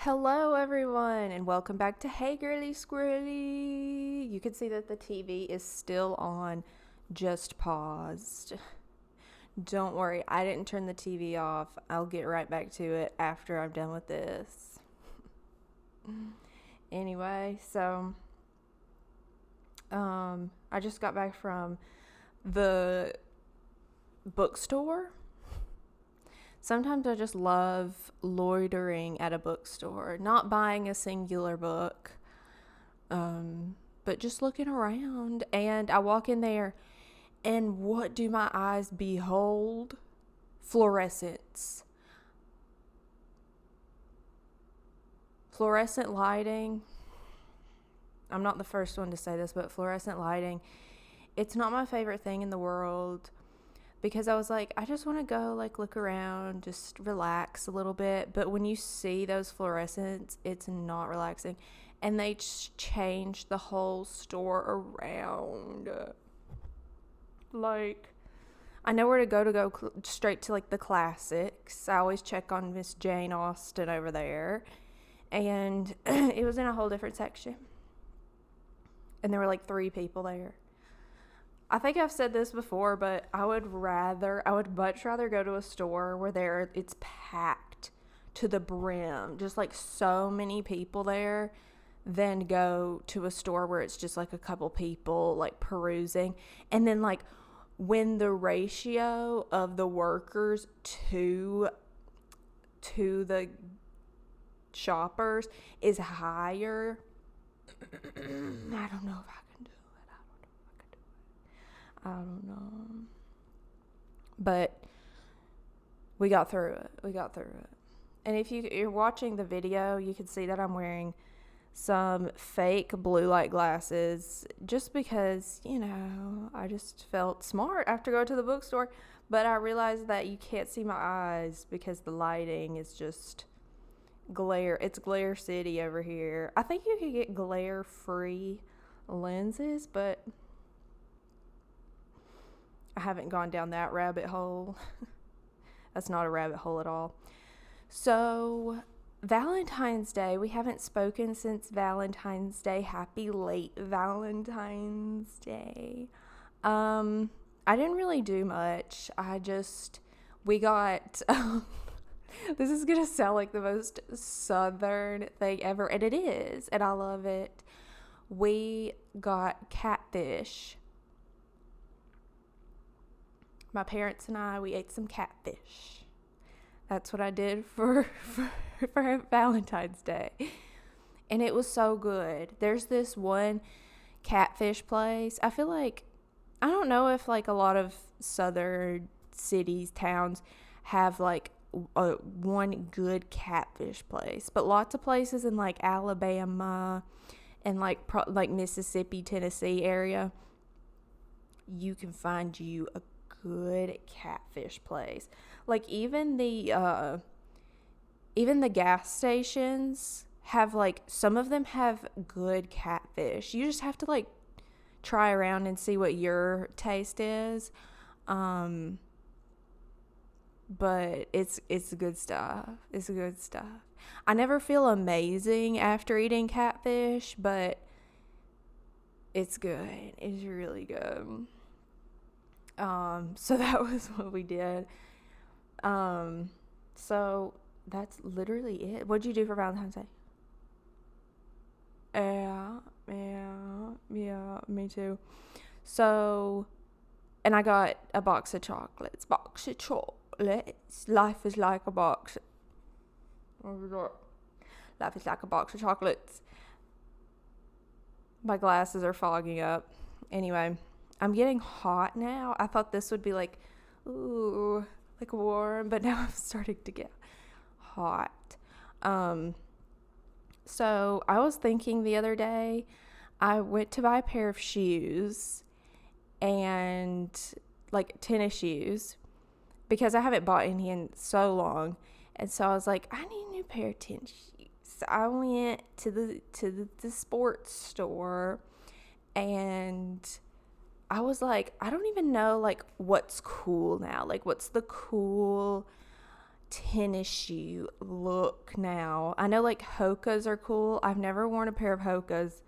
Hello, everyone, and welcome back to Hey Girly, Squirrely. You can see that the TV is still on, just paused. Don't worry, I didn't turn the TV off. I'll get right back to it after I'm done with this. Anyway, I just got back from the bookstore. Sometimes I just love loitering at a bookstore, not buying a singular book, but just looking around. And I walk in there, and what do my eyes behold? Fluorescence. Fluorescent lighting. I'm not the first one to say this, but fluorescent lighting, it's not my favorite thing in the world. Because I was like, I just want to go look around, just relax a little bit. But when you see those fluorescents, it's not relaxing. And they changed the whole store around. I know where to go straight to the classics. I always check on Miss Jane Austen over there. And it was in a whole different section. And there were 3 people there. I think I've said this before, but I would much rather go to a store where it's packed to the brim, just so many people there, than go to a store where it's just a couple people perusing. And then when the ratio of the workers to the shoppers is higher. I don't know if I can do it. I don't know. But we got through it. And if you're watching the video, you can see that I'm wearing some fake blue light glasses just because, I just felt smart after going to the bookstore. But I realized that you can't see my eyes because the lighting is just glare. It's glare city over here. I think you could get glare free lenses, but I haven't gone down that rabbit hole. That's not a rabbit hole at all. So, Valentine's Day. We haven't spoken since Valentine's Day. Happy late Valentine's Day. I didn't really do much. We got, this is going to sound like the most southern thing ever, and it is, and I love it. We got catfish. My parents and I, we ate some catfish. That's what I did for Valentine's Day. And it was so good. There's this one catfish place. I feel like, I don't know if a lot of southern cities, towns have one good catfish place. But lots of places in Alabama and Mississippi, Tennessee area, you can find you a good catfish place. Even the gas stations have some of them have good catfish. You just have to try around and see what your taste is. But it's good stuff. It's good stuff. I never feel amazing after eating catfish, but it's good. It's really good. So that was what we did. So that's literally it. What'd you do for Valentine's Day? Yeah, me too. So, and I got a box of chocolates. Life is like a box. Life is like a box of chocolates. My glasses are fogging up. Anyway, I'm getting hot now. I thought this would be warm, but now I'm starting to get hot. So I was thinking the other day, I went to buy a pair of shoes and tennis shoes because I haven't bought any in so long. And so I was like, I need a new pair of tennis shoes. So I went to the sports store, and I was like, I don't even know what's cool now. What's the cool tennis shoe look now. I know like Hoka's are cool. I've never worn a pair of Hoka's,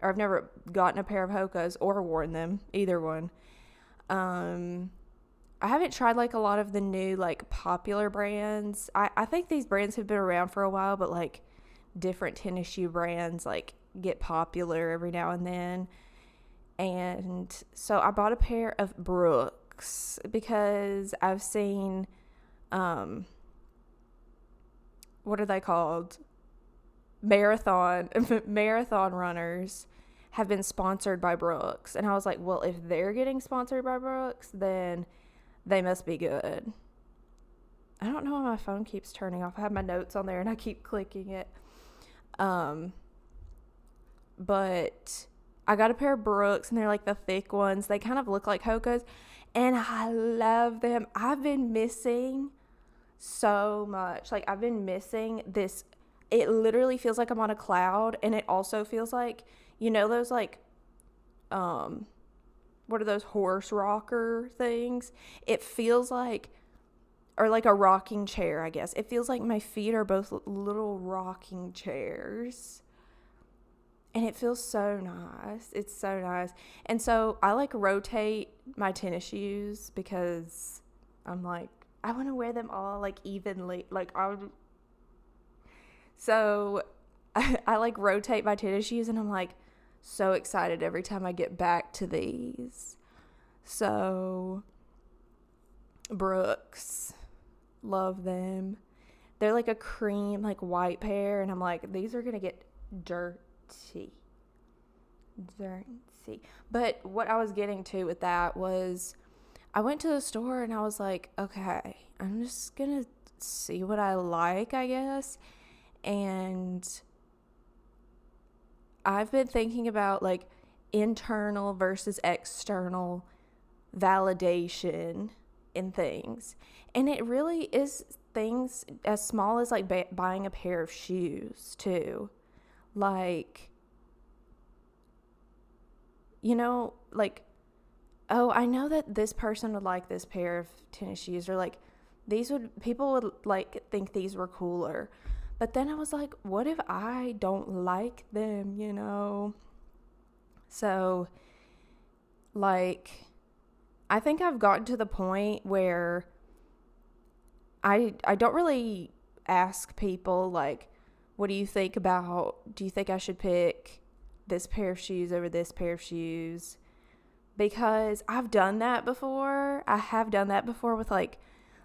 or I've never gotten a pair of Hoka's or worn them, either one. I haven't tried like a lot of the new like popular brands. I think these brands have been around for a while, but like different tennis shoe brands like get popular every now and then. And so I bought a pair of Brooks because I've seen what are they called? Marathon runners have been sponsored by Brooks. And I was like, well, if they're getting sponsored by Brooks, then they must be good. I don't know why my phone keeps turning off. I have my notes on there and I keep clicking it. But I got a pair of Brooks, and they're like the thick ones. They kind of look like Hoka's, and I love them. I've been missing so much. Like, I've been missing this. It literally feels like I'm on a cloud, and it also feels like, you know, those like, what are those horse rocker things? It feels like, or like a rocking chair, I guess. It feels like my feet are both little rocking chairs. And it feels so nice. It's so nice. And so I like rotate my tennis shoes because I'm like, I want to wear them all like evenly. So I like rotate my tennis shoes, and I'm like so excited every time I get back to these. So Brooks, love them. They're like a cream, like white pair, and I'm like, these are going to get dirty. But what I was getting to with that was I went to the store and I was like, okay, I'm just gonna see what I like, I guess. And I've been thinking about like internal versus external validation in things, and it really is things as small as like buying a pair of shoes too. Like, you know, like, oh, I know that this person would like this pair of tennis shoes, or like people would like think these were cooler. But then I was like, what if I don't like them, you know? So like, I think I've gotten to the point where I don't really ask people like, what do you think do you think I should pick this pair of shoes over this pair of shoes? Because I've done that before. I have done that before with like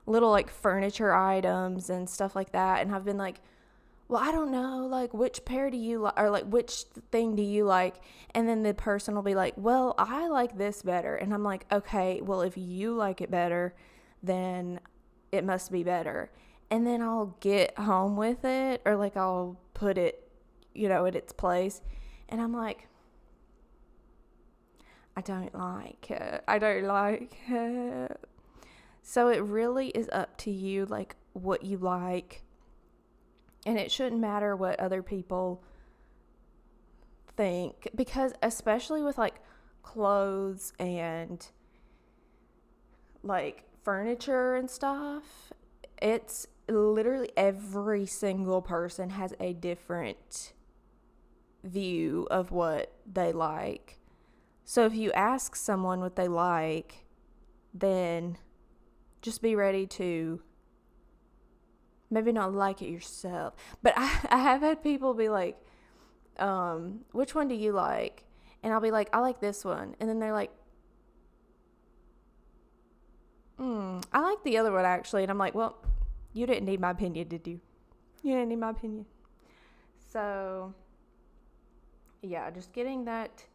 little like furniture items and stuff like that. And I've been like, well, I don't know, like which pair do you like, or like which thing do you like? And then the person will be like, well, I like this better. And I'm like, okay, well, if you like it better, then it must be better. And then I'll get home with it, or like I'll put it, you know, at its place. And I'm like, I don't like it. So it really is up to you, like what you like. And it shouldn't matter what other people think, because especially with like clothes and like furniture and stuff, it's literally every single person has a different view of what they like. So if you ask someone what they like, then just be ready to maybe not like it yourself. But I have had people be like, which one do you like? And I'll be like, I like this one. And then they're like, I like the other one actually. And I'm like, well, you didn't need my opinion, did you? You didn't need my opinion. So, yeah, just getting that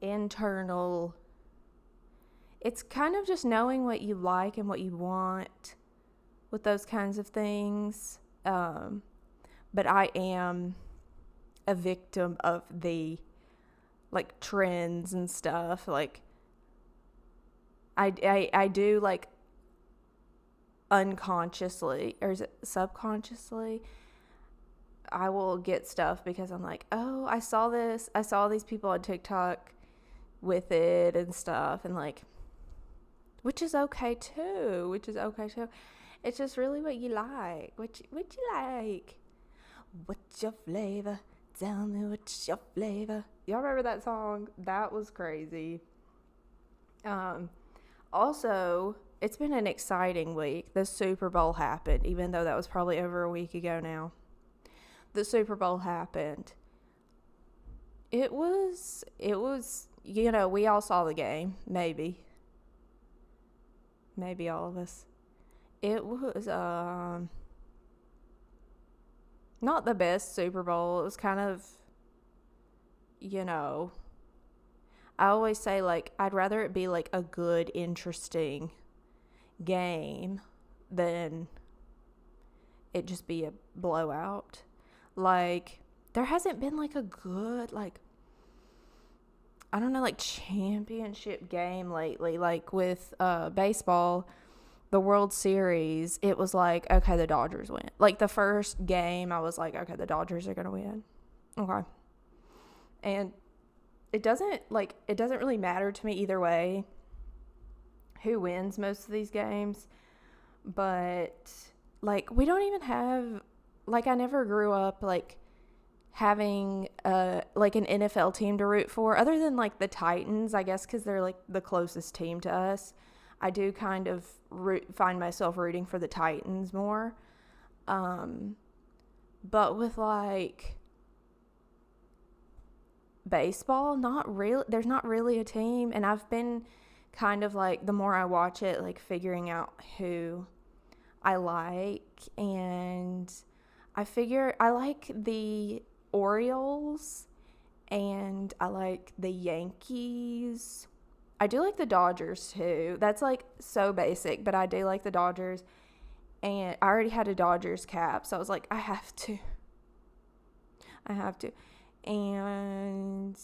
internal, it's kind of just knowing what you like and what you want with those kinds of things. But I am a victim of the like trends and stuff. Like I do like unconsciously, or is it subconsciously, I will get stuff because I'm like, oh, I saw these people on TikTok with it and stuff, and like, which is okay too. It's just really what you like. What you like? What's your flavor? Tell me what's your flavor. Y'all remember that song? That was crazy. Also, it's been an exciting week. The Super Bowl happened, even though that was probably over a week ago now. The Super Bowl happened. It was, we all saw the game, maybe all of us. It was, not the best Super Bowl. It was kind of, I always say, like, I'd rather it be, like, a good, interesting game than it just be a blowout. Like, there hasn't been, like, a good, like, I don't know, like, championship game lately. Like, with baseball, the World Series, it was like, okay, the Dodgers win. Like, the first game, I was like, okay, the Dodgers are going to win. Okay. And it doesn't really matter to me either way who wins most of these games. But, like, we don't even have, like, I never grew up, like, having, like, an NFL team to root for, other than, like, the Titans, I guess, because they're, like, the closest team to us. I do kind of find myself rooting for the Titans more. But with, like, baseball, there's not really a team. And I've been kind of, like, the more I watch it, like, figuring out who I like. And I figure I like the Orioles and I like the Yankees. I do like the Dodgers too. That's, like, so basic, but I do like the Dodgers. And I already had a Dodgers cap, so I was like, I have to. And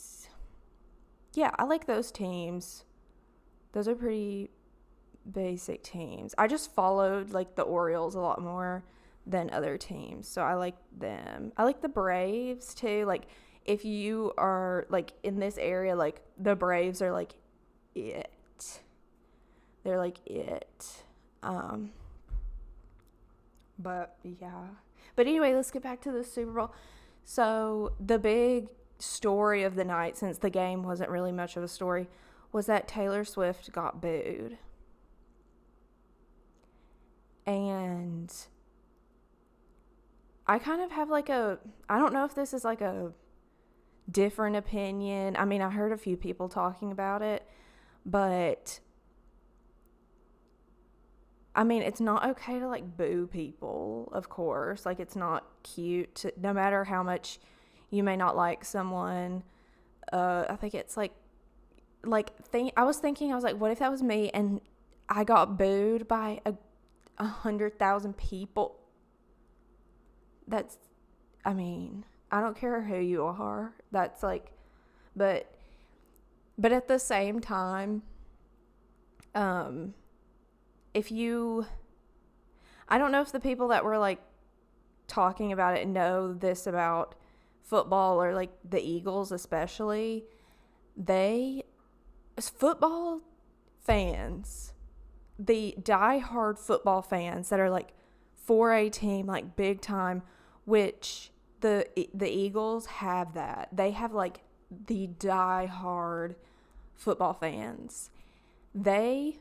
yeah, I like those teams. Those are pretty basic teams. I just followed, like, the Orioles a lot more than other teams, so I like them. I like the Braves too. Like, if you are, like, in this area, like, the Braves are, like, it. They're, like, it. But yeah. But anyway, let's get back to the Super Bowl. So the big story of the night, since the game wasn't really much of a story, was that Taylor Swift got booed. And I kind of have, like, I don't know if this is, like, a different opinion. I mean, I heard a few people talking about it, but I mean, it's not okay to, like, boo people, of course. Like, it's not cute, no matter how much you may not like someone. I think it's, I was thinking, what if that was me and I got booed by 100,000 people? I mean, I don't care who you are. That's, like, but at the same time, I don't know if the people that were, like, talking about it know this about football, or, like, the Eagles especially. Football fans, the die-hard football fans that are, like, for a team, like, big time, which the Eagles have that. They have, like, the die-hard football fans. They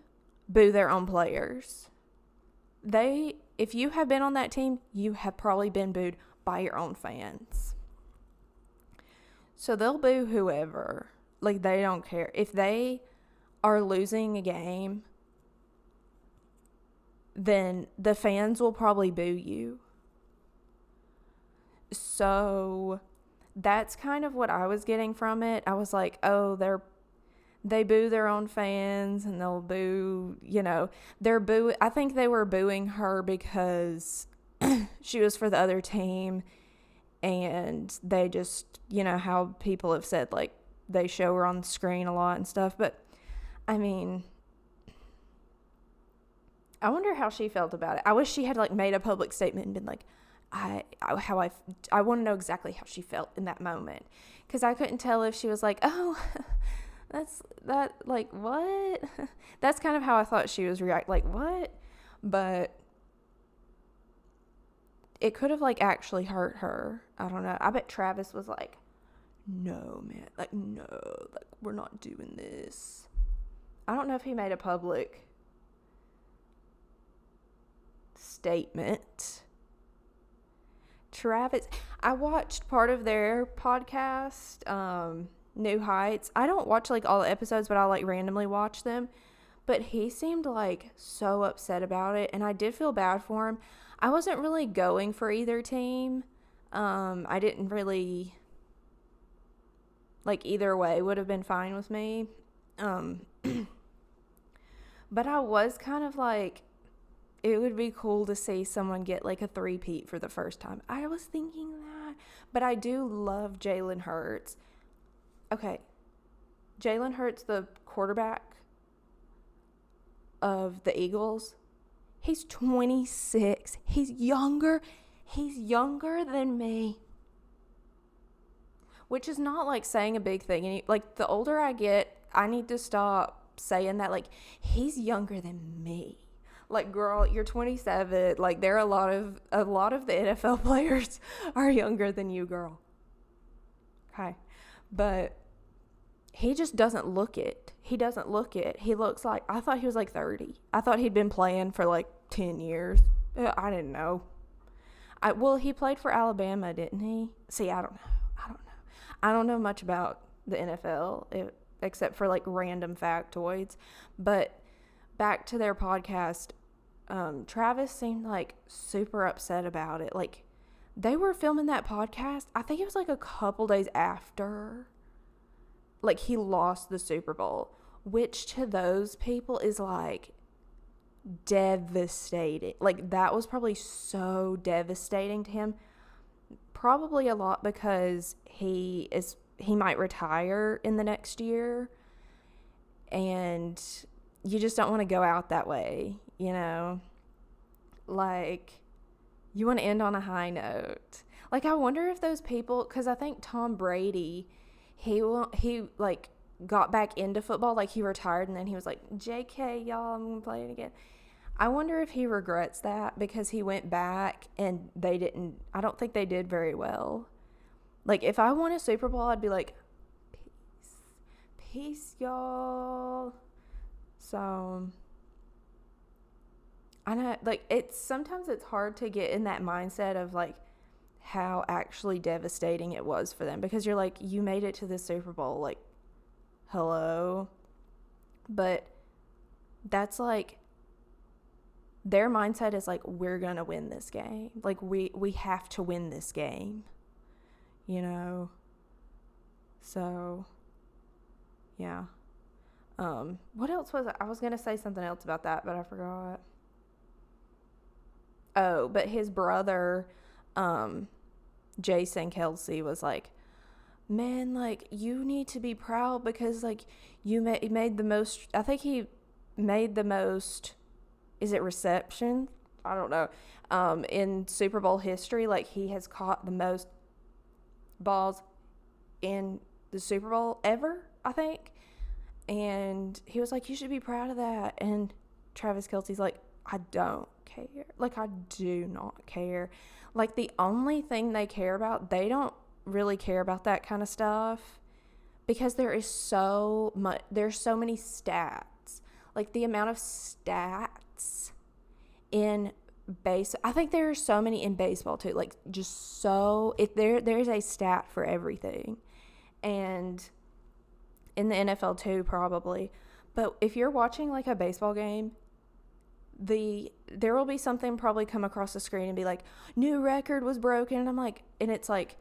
boo their own players. If you have been on that team, you have probably been booed by your own fans. So they'll boo whoever. Like, they don't care. If they are losing a game, then the fans will probably boo you. So that's kind of what I was getting from it. I was like, oh, they boo their own fans, and they'll boo, I think they were booing her because she was for the other team, and they just, how people have said, like, they show her on the screen a lot and stuff. But I mean, I wonder how she felt about it. I wish she had, like, made a public statement and been like, I want to know exactly how she felt in that moment, because I couldn't tell if she was like, oh, like, what? That's kind of how I thought she was like, what? But it could have like actually hurt her. I don't know. I bet Travis was like, no, man, like, no, like, we're not doing this. I don't know if he made a public statement. Travis, I watched part of their podcast, New Heights. I don't watch like all the episodes, but I like randomly watch them. But he seemed like so upset about it, and I did feel bad for him. I wasn't really going for either team. I didn't really, like, either way would have been fine with me. But I was kind of like, it would be cool to see someone get like a three-peat for the first time. I was thinking that. But I do love Jalen Hurts. Okay. Jalen Hurts, the quarterback of the Eagles, he's 26. He's younger than me, which is not like saying a big thing. And like, the older I get, I need to stop saying that. Like, he's younger than me. Like, girl, you're 27. Like, there are a lot of the NFL players are younger than you, girl. Okay. But he just doesn't look it. He doesn't look it. He looks like, I thought he was like 30. I thought he'd been playing for like 10 years. I didn't know. Well, he played for Alabama, didn't he? See, I don't know. I don't know much about the NFL except for like random factoids. But back to their podcast, Travis seemed like super upset about it. Like, they were filming that podcast, I think it was like a couple days after, like, he lost the Super Bowl, which to those people is like devastating. Like, that was probably so devastating to him. Probably a lot because he might retire in the next year, and you just don't want to go out that way, you know? Like, you want to end on a high note. Like, I wonder if those people, because I think Tom Brady, he like got back into football, like he retired, and then he was like, JK, y'all, I'm gonna play it again. I wonder if he regrets that because he went back and I don't think they did very well. Like, if I won a Super Bowl, I'd be like, peace, y'all. So, I know, like, sometimes it's hard to get in that mindset of like how actually devastating it was for them, because you're like, you made it to the Super Bowl, like, hello. But that's like, their mindset is like, we're gonna win this game. Like, we have to win this game, you know? So, yeah. What else was it? I was gonna say something else about that, but I forgot. Oh, but his brother, Jason Kelsey, was like, man, like, you need to be proud because, like, you made the most, I think he made the most, is it reception? I don't know. In Super Bowl history, like, he has caught the most balls in the Super Bowl ever, I think. And he was like, you should be proud of that. And Travis Kelce's like, I don't care. Like, I do not care. Like, the only thing they care about, they don't really care about that kind of stuff because there's so many stats. Like, the amount of stats in base, I think there are so many in baseball too. Like, just so, if there's a stat for everything. And in the NFL too, probably. But if you're watching like a baseball game, there will be something probably come across the screen and be like, new record was broken. And I'm like, and it's like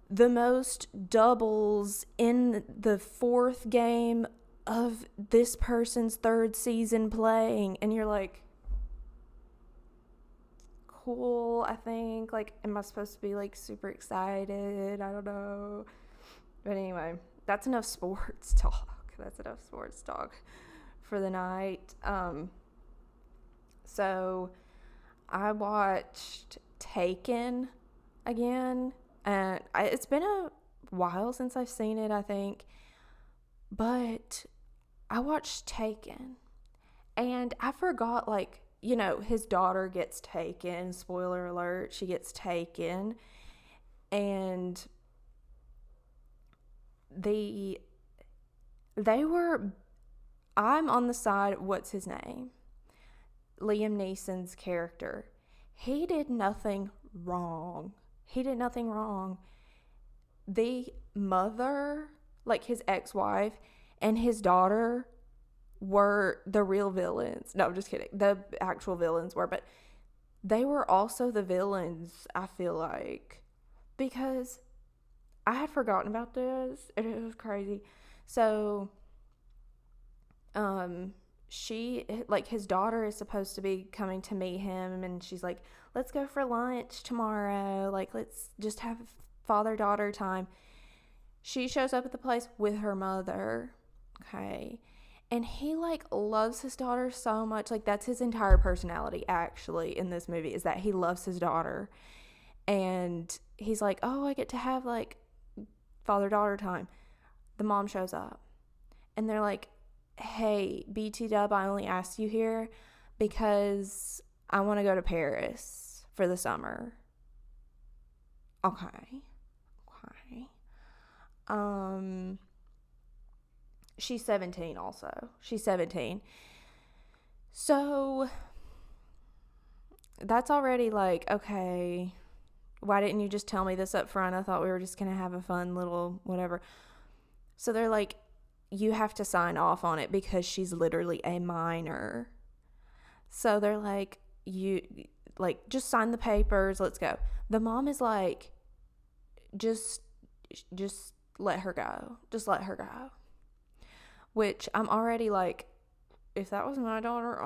the most doubles in the fourth game of this person's third season playing. And you're like, cool, I think. Like, am I supposed to be like super excited? I don't know. But anyway, that's enough sports talk. For the night. So I watched Taken again, and it's been a while since I've seen it, I think, but I watched Taken, and I forgot, like, his daughter gets taken. Spoiler alert, she gets taken. And they were, I'm on the side, what's his name? Liam Neeson's character. He did nothing wrong. The mother, like his ex-wife, and his daughter were the real villains. No, I'm just kidding. The actual villains were, but they were also the villains, I feel like. Because I had forgotten about this, and it was crazy. So, his daughter is supposed to be coming to meet him, and she's like, let's go for lunch tomorrow. Like, let's just have father-daughter time. She shows up at the place with her mother. Okay. And he, like, loves his daughter so much. Like, that's his entire personality, actually, in this movie, is that he loves his daughter. And he's like, oh, I get to have, like, father-daughter time. The mom shows up. And they're like, hey, BT Dub, I only asked you here because I want to go to Paris for the summer. Okay. She's 17 also. She's 17. So that's already like, okay, why didn't you just tell me this up front? I thought we were just going to have a fun little whatever. So they're like, you have to sign off on it because she's literally a minor. So they're like, just sign the papers, let's go. The mom is like, just let her go. Just let her go. Which I'm already like, if that was my daughter,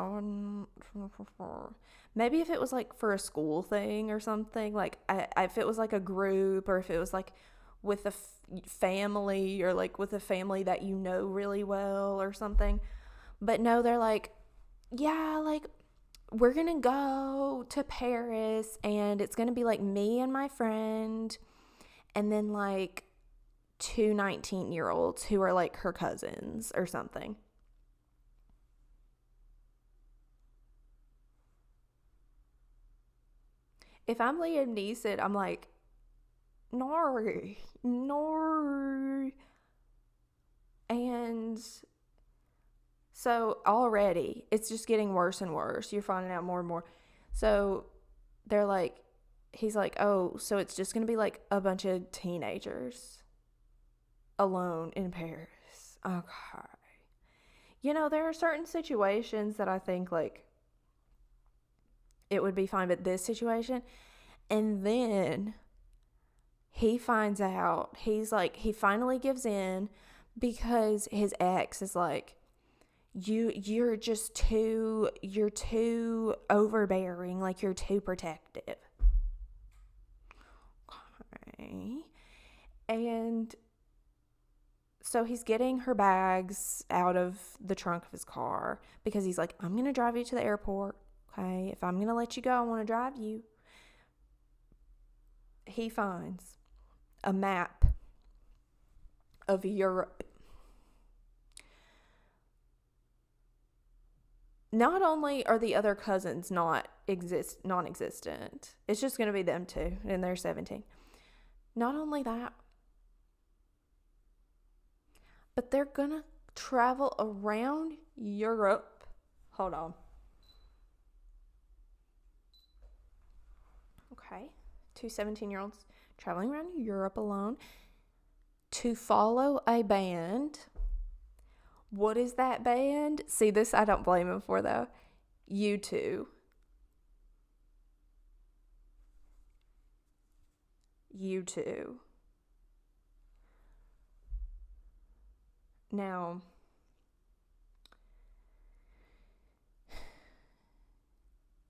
maybe if it was like for a school thing or something, like if it was like a group, or if it was like with a family, or like with a family that you know really well or something. But no, they're like, yeah, like we're gonna go to Paris, and it's gonna be like me and my friend, and then like 2 19-year-olds who are like her cousins or something. If I'm Liam Neeson, I'm like, no. And so already it's just getting worse and worse. You're finding out more and more. So they're like, he's like, oh, so it's just going to be like a bunch of teenagers alone in Paris. Okay. There are certain situations that I think like it would be fine, but this situation, and then he finds out, he's like, he finally gives in because his ex is like, you're too overbearing, like you're too protective. Okay. And so he's getting her bags out of the trunk of his car because he's like, I'm going to drive you to the airport. Okay. If I'm going to let you go, I want to drive you. He finds a map of Europe. Not only are the other cousins non-existent, it's just going to be them two, and they're 17. Not only that, but they're going to travel around Europe. Hold on. Okay. 2 17-year-olds traveling around Europe alone to follow a band. What is that band? See, this I don't blame him for, though. U2. U2. Now,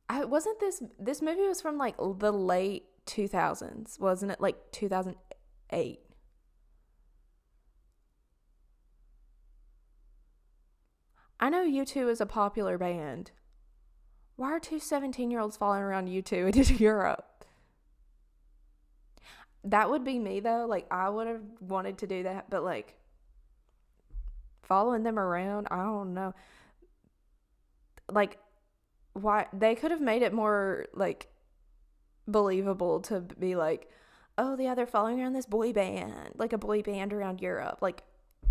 wasn't this movie was from like the late 2000s, wasn't it? Like 2008. I know U2 is a popular band. Why are 2 17-year-olds following around U2 into Europe? That would be me, though. Like, I would have wanted to do that, but like following them around, I don't know. Like, why they could have made it more like believable to be like, oh yeah, they're following around this boy band, like a boy band around Europe. Like,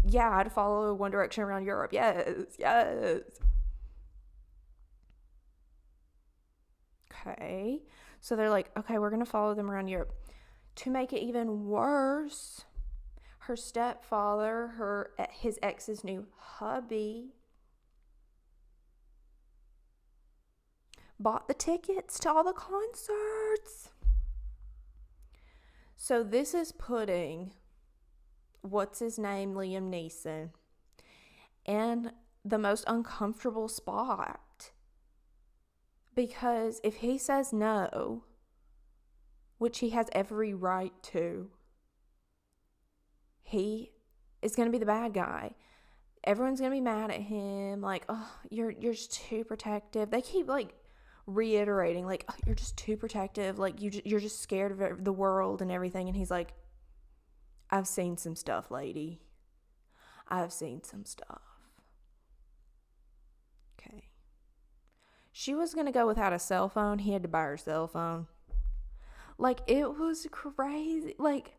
yeah, I'd follow One Direction around Europe. Yes, yes. Okay. So they're like, okay, we're gonna follow them around Europe. To make it even worse, her stepfather, his ex's new hubby, bought the tickets to all the concerts. So this is putting what's his name, Liam Neeson, in the most uncomfortable spot. Because if he says no, which he has every right to, he is going to be the bad guy. Everyone's going to be mad at him. Like, oh, you're just too protective. They keep like reiterating, like, oh, you're just too protective. Like, you're just scared of the world and everything. And he's like, I've seen some stuff, lady. I've seen some stuff. Okay. She was going to go without a cell phone. He had to buy her cell phone. Like, it was crazy. Like,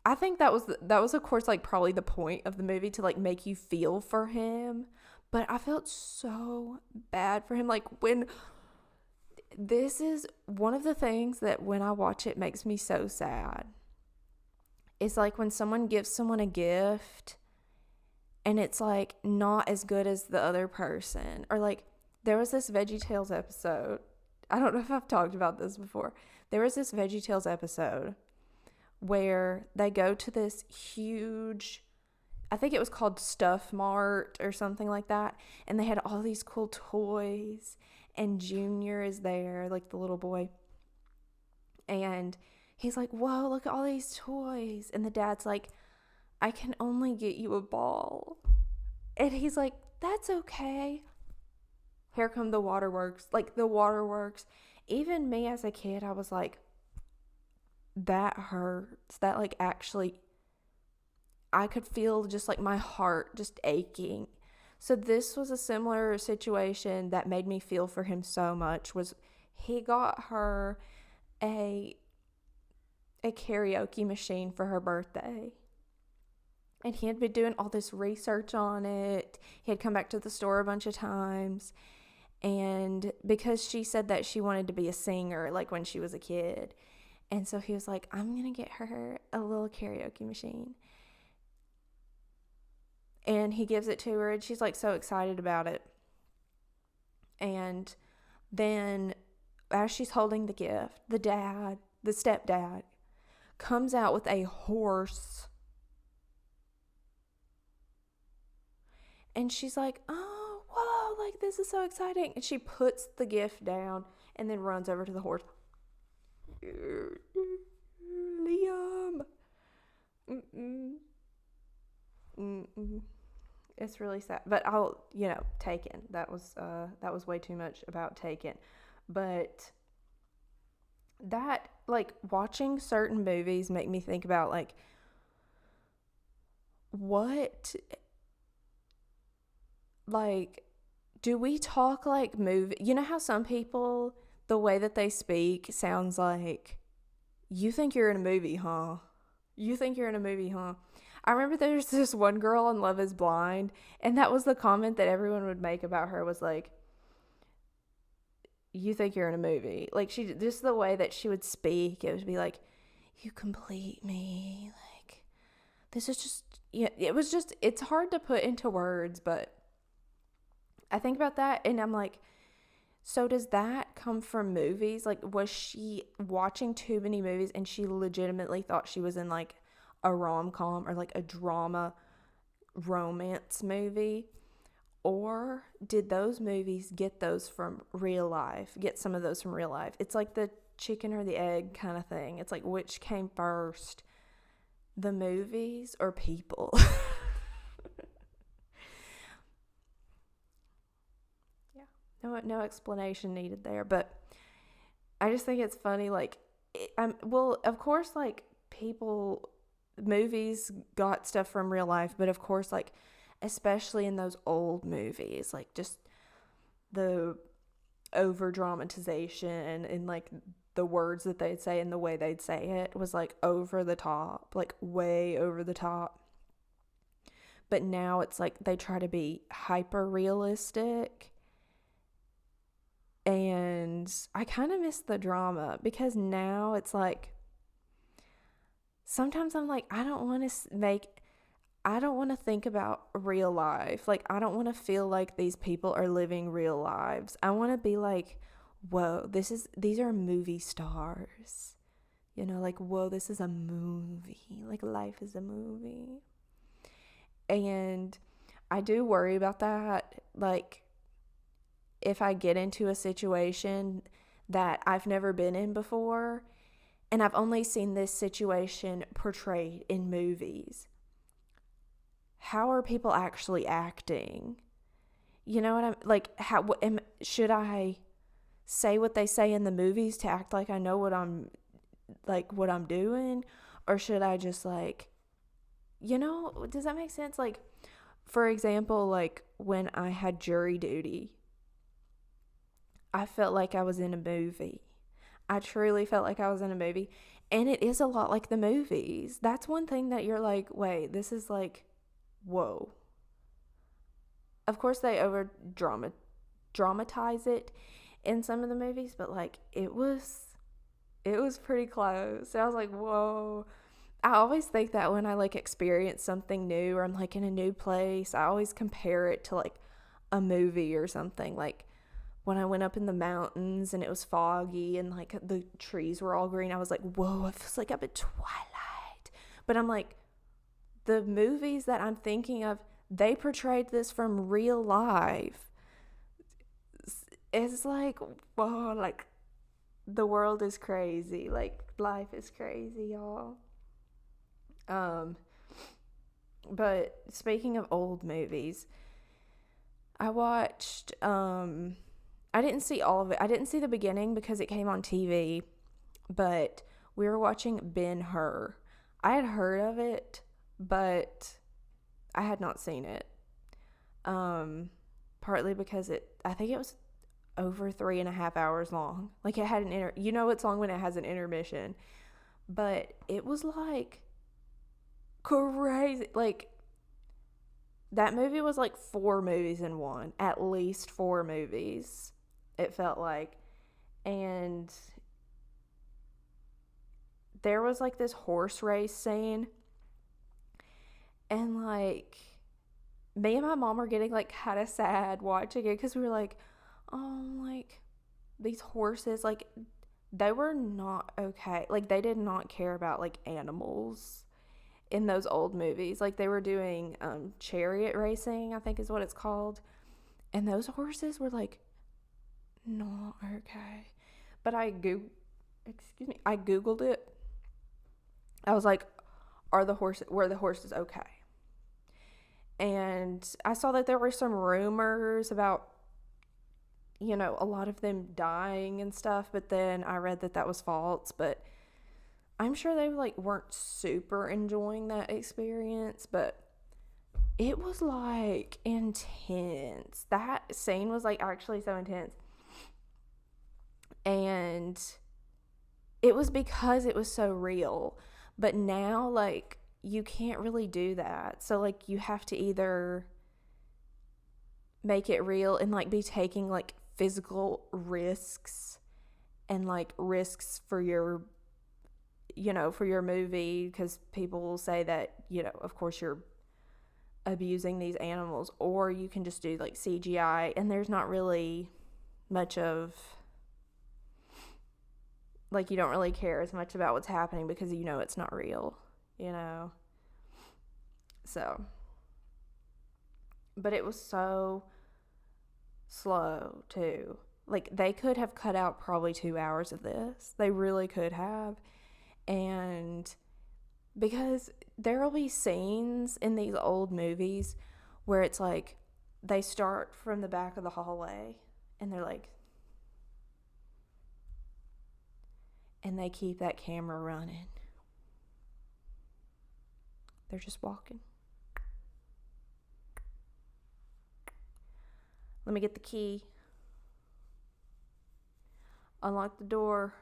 I think that was of course like probably the point of the movie, to like make you feel for him, but I felt so bad for him. Like, when this is one of the things that when I watch it makes me so sad. It's like when someone gives someone a gift and it's like not as good as the other person, or like there was this VeggieTales episode. I don't know if I've talked about this before. There was this VeggieTales episode where they go to this huge, I think it was called Stuff Mart or something like that, and they had all these cool toys, and Junior is there, like the little boy, and he's like, whoa, look at all these toys, and the dad's like, I can only get you a ball, and he's like, that's okay. Here come the waterworks. Like, the waterworks. Even me as a kid, I was like, that hurts. That, like, actually, I could feel just, like, my heart just aching. So this was a similar situation that made me feel for him so much. Was he got her a karaoke machine for her birthday. And he had been doing all this research on it. He had come back to the store a bunch of times. And because she said that she wanted to be a singer, like when she was a kid. And so he was like, I'm going to get her a little karaoke machine. And he gives it to her, and she's like so excited about it. And then as she's holding the gift, the stepdad, comes out with a horse. And she's like, oh, whoa, like, this is so exciting. And she puts the gift down and then runs over to the horse. Liam. It's really sad. But Taken. That was way too much about Taken. But that, like, watching certain movies make me think about, like, what, like, do we talk like movie? You know how some people, the way that they speak sounds like, you think you're in a movie, huh? You think you're in a movie, huh? I remember there's this one girl on Love is Blind, and that was the comment that everyone would make about her, was like, you think you're in a movie. Like, she, just the way that she would speak, it would be like, you complete me. Like, this is just, yeah, it was just, it's hard to put into words, but I think about that and I'm like, so does that come from movies? Like, was she watching too many movies and she legitimately thought she was in like a rom-com or like a drama romance movie? Or did those movies get those from real life? Get some of those from real life? It's like the chicken or the egg kind of thing. It's like, which came first, the movies or people? Yeah, no explanation needed there. But I just think it's funny. Like, well, of course, like, movies got stuff from real life, but of course, like, especially in those old movies, like, just the over dramatization and like the words that they'd say and the way they'd say it was like over the top, like way over the top. But now it's like they try to be hyper realistic. And I kind of miss the drama because now it's like sometimes I'm like, I don't want to think about real life. Like, I don't want to feel like these people are living real lives. I want to be like, whoa, these are movie stars. You know, like, whoa, this is a movie. Like, life is a movie. And I do worry about that. Like, if I get into a situation that I've never been in before, and I've only seen this situation portrayed in movies, how are people actually acting? You know what I'm like? Should I say what they say in the movies to act like I know what I'm doing, or should I just like, does that make sense? Like, for example, like when I had jury duty, I felt like I was in a movie. I truly felt like I was in a movie, and it is a lot like the movies. That's one thing that you're like, wait, this is like, whoa. Of course, they over dramatize it in some of the movies, but like it was pretty close. I was like, whoa. I always think that when I like experience something new or I'm like in a new place, I always compare it to like a movie or something. Like when I went up in the mountains and it was foggy and like the trees were all green, I was like, whoa, it feels like I'm in Twilight. But I'm like, the movies that I'm thinking of, they portrayed this from real life. It's like, whoa, like the world is crazy. Like life is crazy, y'all. But speaking of old movies, I watched, I didn't see all of it. I didn't see the beginning because it came on TV, but we were watching Ben-Hur. I had heard of it, but I had not seen it. Partly because I think it was over 3.5 hours long. Like it had it's long when it has an intermission, but it was like crazy. Like that movie was like 4 movies in one, at least 4 movies. It felt like, and there was like this horse race scene, and like me and my mom were getting like kind of sad watching it because we were like, oh, like these horses, like they were not okay. Like they did not care about like animals in those old movies. Like they were doing chariot racing, I think is what it's called, and those horses were like not okay. But I googled it. I was like, were the horses okay? And I saw that there were some rumors about, a lot of them dying and stuff, but then I read that was false. But I'm sure they like weren't super enjoying that experience, but it was like intense. That scene was like actually so intense. And it was because it was so real. But now like you can't really do that. So like you have to either make it real and like be taking like physical risks and like risks for your movie, because people will say that, of course you're abusing these animals, or you can just do like CGI and there's not really much of like, you don't really care as much about what's happening because it's not real, so, but it was so slow too. Like they could have cut out probably 2 hours of this. They really could have. And because there'll be scenes in these old movies where it's like they start from the back of the hallway and they're like, and they keep that camera running. They're just walking. Let me get the key. unlock the door,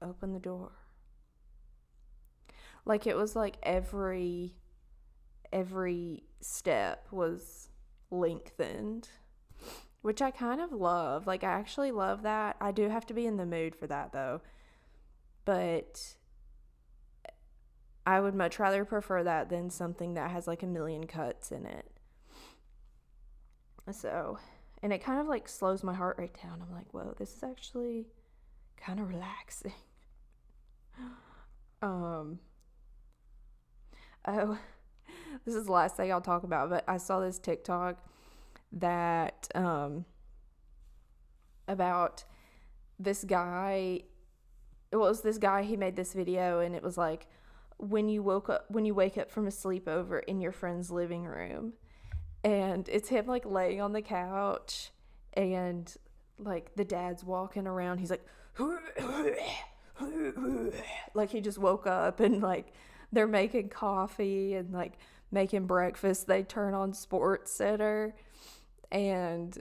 open the door. Like, it was like every step was lengthened, which I kind of love. Like, I actually love that. I do have to be in the mood for that, though. But I would much rather prefer that than something that has like a million cuts in it. So, and it kind of like slows my heart rate down. I'm like, whoa, this is actually kind of relaxing. Oh, this is the last thing I'll talk about, but I saw this TikTok that about this guy. It was this guy, he made this video, and it was like, when you wake up from a sleepover in your friend's living room, and it's him like laying on the couch, and like the dad's walking around, he's like like he just woke up, and like they're making coffee and like making breakfast. They turn on Sports Center, and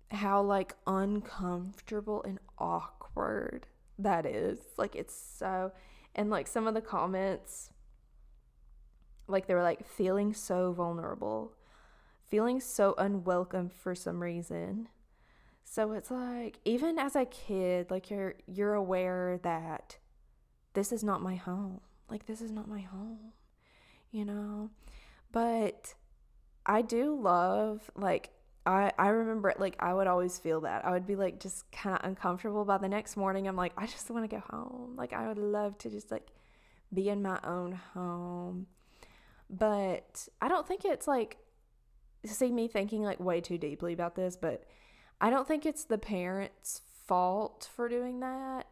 how like uncomfortable and awkward that is. Like, it's so, and like some of the comments, like they were like, feeling so vulnerable, feeling so unwelcome for some reason. So it's like, even as a kid, like you're aware that this is not my home. Like, this is not my home, you know? But I do love, like, I remember, like, I would always feel that. I would be, like, just kind of uncomfortable. By the next morning, I'm like, I just want to go home. Like, I would love to just, like, be in my own home. But I don't think it's, like, see me thinking, like, way too deeply about this, but I don't think it's the parents' fault for doing that.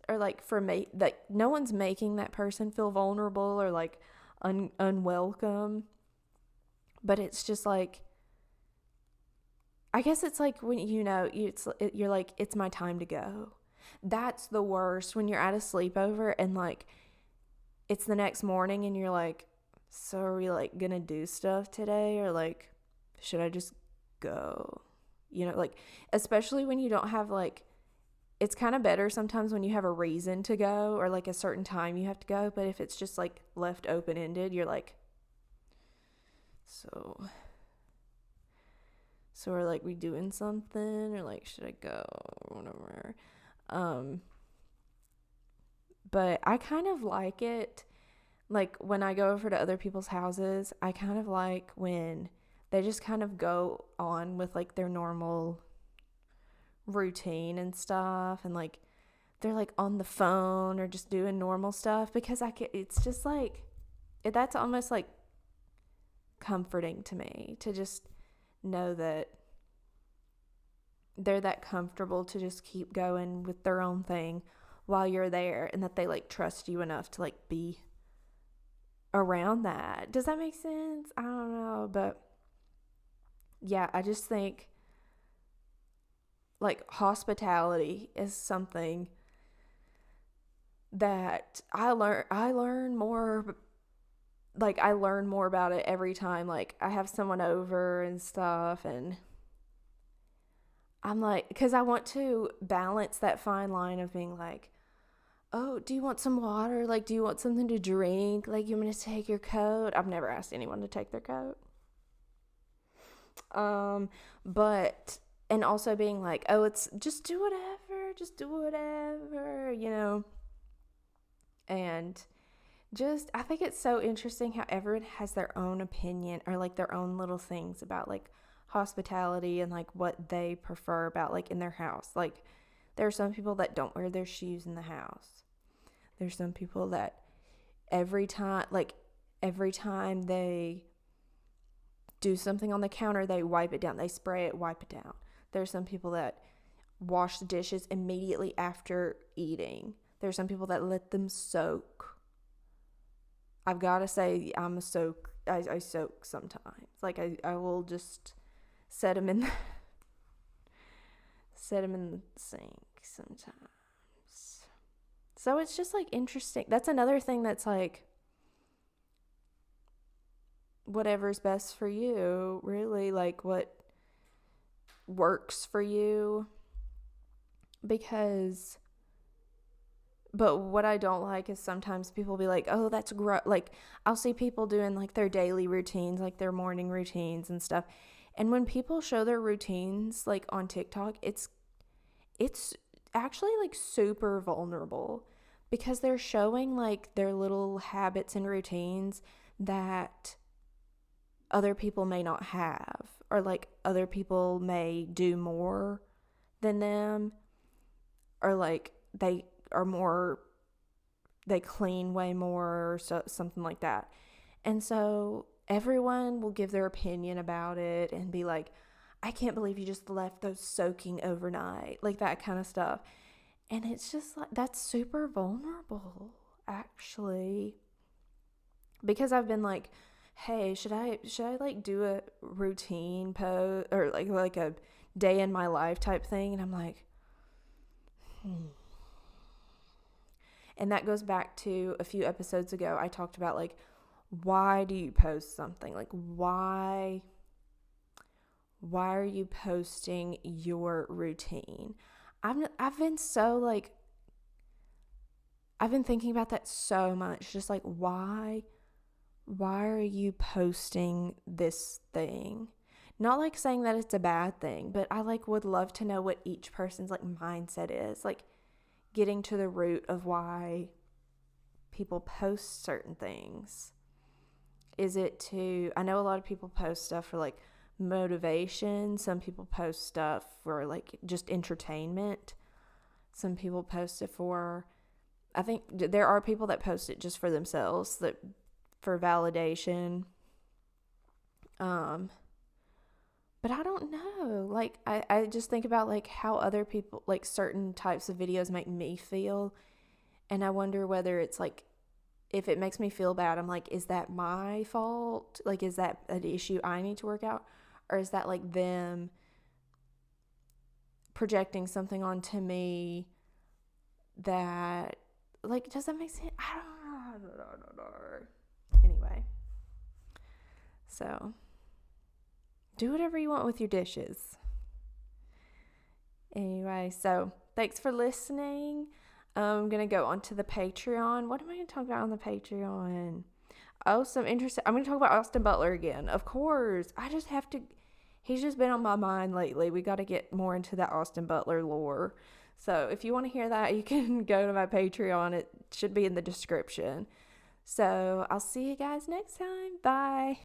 Or, like, like, no one's making that person feel vulnerable or, like, unwelcome. But it's just, like, I guess it's like when, you're like, it's my time to go. That's the worst, when you're at a sleepover and like it's the next morning and you're like, so are we like gonna do stuff today, or like should I just go? Like, especially when you don't have like, it's kind of better sometimes when you have a reason to go or like a certain time you have to go. But if it's just like left open-ended, you're like, so are like we doing something, or like should I go, or whatever. But I kind of like it, like when I go over to other people's houses, I kind of like when they just kind of go on with like their normal routine and stuff, and like they're like on the phone or just doing normal stuff, because it's just like, that's almost like comforting to me to just know that they're that comfortable to just keep going with their own thing while you're there, and that they like trust you enough to like be around that. Does that make sense? I don't know, but yeah, I just think like hospitality is something that I learn more, like I learn more about it every time like I have someone over and stuff, and I'm like, because I want to balance that fine line of being like, oh, do you want some water? Like, do you want something to drink? Like, you want me to take your coat? I've never asked anyone to take their coat. But, and also being like, oh, it's just do whatever, and just, I think it's so interesting how everyone has their own opinion or like their own little things about like hospitality and like what they prefer about like in their house. Like, there are some people that don't wear their shoes in the house. There's some people that every time they do something on the counter, they wipe it down. They spray it, wipe it down. There's some people that wash the dishes immediately after eating. There's some people that let them soak. I've got to say, I soak sometimes. Like, I will just set them in the sink sometimes. So it's just like interesting. That's another thing that's like, whatever's best for you, really, like what works for you, because but what I don't like is sometimes people be like, oh, that's gross. Like, I'll see people doing like their daily routines, like their morning routines and stuff. And when people show their routines like on TikTok, it's actually like super vulnerable, because they're showing like their little habits and routines that other people may not have, or like other people may do more than them, or like they are more, they clean way more, or something like that. And so everyone will give their opinion about it and be like, I can't believe you just left those soaking overnight, like that kind of stuff. And it's just like, that's super vulnerable, actually. Because I've been like, hey, should I like do a routine post, or like a day in my life type thing? And I'm like, And that goes back to a few episodes ago. I talked about like, why do you post something? Like, why are you posting your routine? I've been so like, I've been thinking about that so much. Just like, why are you posting this thing? Not like saying that it's a bad thing, but I like would love to know what each person's like mindset is. Like, getting to the root of why people post certain things. Is it to, I know a lot of people post stuff for like motivation. Some people post stuff for like just entertainment. Some people post it for, I think there are people that post it just for themselves, that for validation. But I don't know. Like, I just think about like how other people, like certain types of videos make me feel. And I wonder whether it's like, if it makes me feel bad, I'm like, is that my fault? Like, is that an issue I need to work out? Or is that like them projecting something onto me that, like, does that make sense? I don't know. Anyway. So, do whatever you want with your dishes. Anyway, so thanks for listening. I'm going to go on to the Patreon. What am I going to talk about on the Patreon? Oh, some interesting. I'm going to talk about Austin Butler again. Of course. I just have to. He's just been on my mind lately. We got to get more into that Austin Butler lore. So if you want to hear that, you can go to my Patreon. It should be in the description. So I'll see you guys next time. Bye.